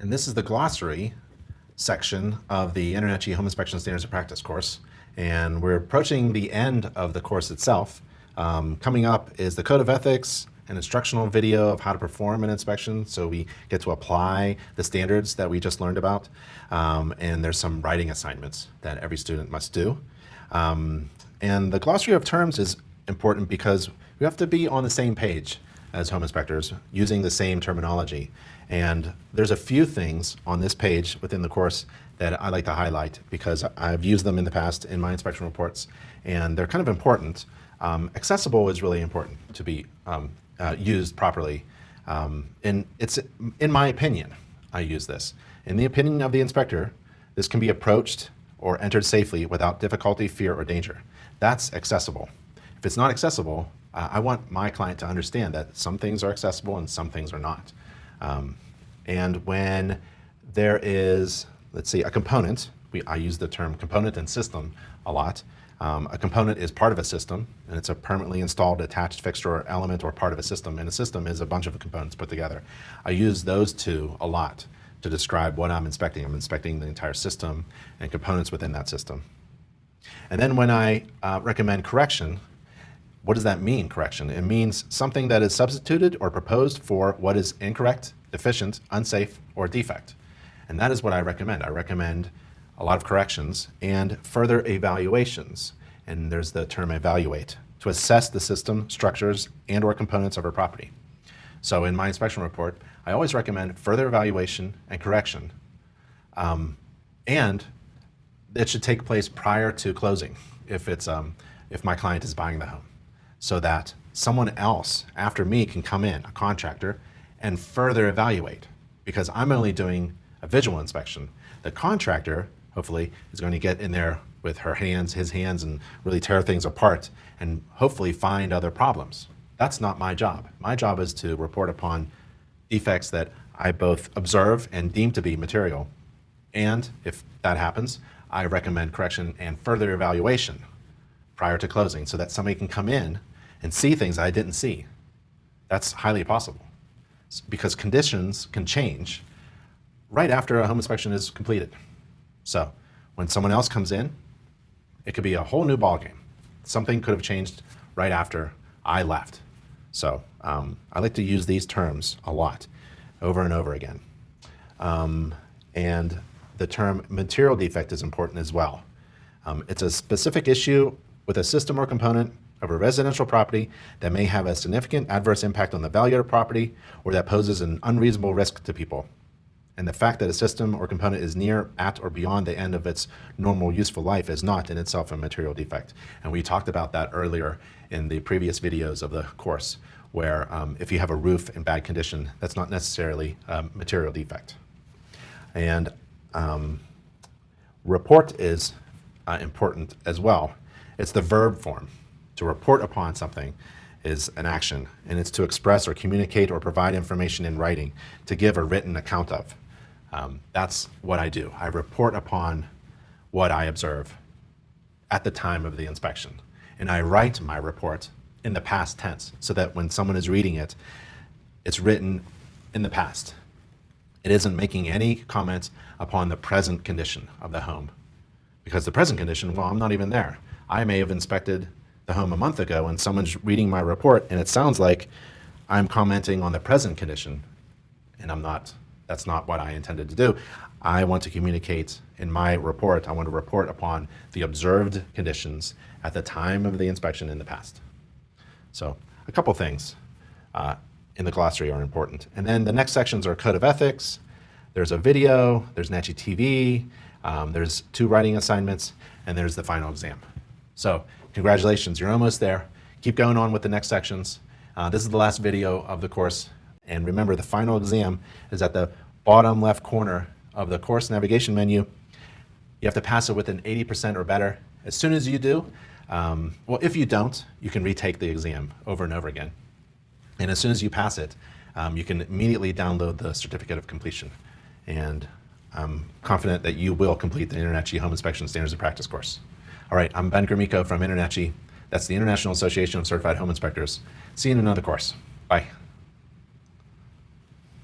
And this is the glossary section of the Internet Home Inspection Standards of Practice course. And we're approaching the end of the course itself. Coming up is the Code of Ethics, an instructional video of how to perform an inspection, so we get to apply the standards that we just learned about. And there's some writing assignments that every student must do. And the glossary of terms is important because we have to be on the same page as home inspectors, using the same terminology. And there's a few things on this page within the course that I like to highlight because I've used them in the past in my inspection reports, and they're kind of important. Accessible is really important to be used properly. And it's, in my opinion, I use this. In the opinion of the inspector, this can be approached or entered safely without difficulty, fear, or danger. That's accessible. If it's not accessible, I want my client to understand that some things are accessible and some things are not. And when there is, let's see, a component, I use the term component and system a lot. A component is part of a system, and it's a permanently installed attached fixture or element or part of a system, and a system is a bunch of components put together. I use those two a lot to describe what I'm inspecting. I'm inspecting the entire system and components within that system. And then when I recommend correction, what does that mean, correction? It means something that is substituted or proposed for what is incorrect, deficient, unsafe, or defect. And that is what I recommend. I recommend a lot of corrections and further evaluations. And there's the term evaluate, to assess the system, structures, and or components of our property. So in my inspection report, I always recommend further evaluation and correction. And it should take place prior to closing if my client is buying the home, so that someone else after me can come in, a contractor, and further evaluate, because I'm only doing a visual inspection. The contractor, hopefully, is going to get in there with his hands, and really tear things apart and hopefully find other problems. That's not my job. My job is to report upon defects that I both observe and deem to be material. And if that happens, I recommend correction and further evaluation prior to closing, so that somebody can come in and see things I didn't see. That's highly possible, because conditions can change right after a home inspection is completed. So when someone else comes in, it could be a whole new ballgame. Something could have changed right after I left. So I like to use these terms a lot, over and over again. And the term material defect is important as well. It's a specific issue with a system or component of a residential property that may have a significant adverse impact on the value of the property, or that poses an unreasonable risk to people. And the fact that a system or component is near, at, or beyond the end of its normal useful life is not in itself a material defect. And we talked about that earlier in the previous videos of the course, where if you have a roof in bad condition, that's not necessarily a material defect. And report is important as well. It's the verb form. To report upon something is an action, and it's to express or communicate or provide information in writing, to give a written account of. That's what I do. I report upon what I observe at the time of the inspection, and I write my report in the past tense, so that when someone is reading it, it's written in the past. It isn't making any comments upon the present condition of the home, because the present condition, well, I'm not even there. I may have inspected the home a month ago, and someone's reading my report, and it sounds like I'm commenting on the present condition, and that's not what I intended to do. I want to communicate in my report, I want to report upon the observed conditions at the time of the inspection in the past. So a couple things in the glossary are important. And then the next sections are Code of Ethics, there's a video, there's an TV, there's 2 writing assignments, and there's the final exam. So congratulations, you're almost there. Keep going on with the next sections. This is the last video of the course. And remember, the final exam is at the bottom left corner of the course navigation menu. You have to pass it with an 80% or better. As soon as you do, well, if you don't, you can retake the exam over and over again. And as soon as you pass it, you can immediately download the certificate of completion. And I'm confident that you will complete the Internet Home Inspection Standards of Practice course. All right, I'm Ben Gromicko from Internet. That's the International Association of Certified Home Inspectors. See you in another course. Bye.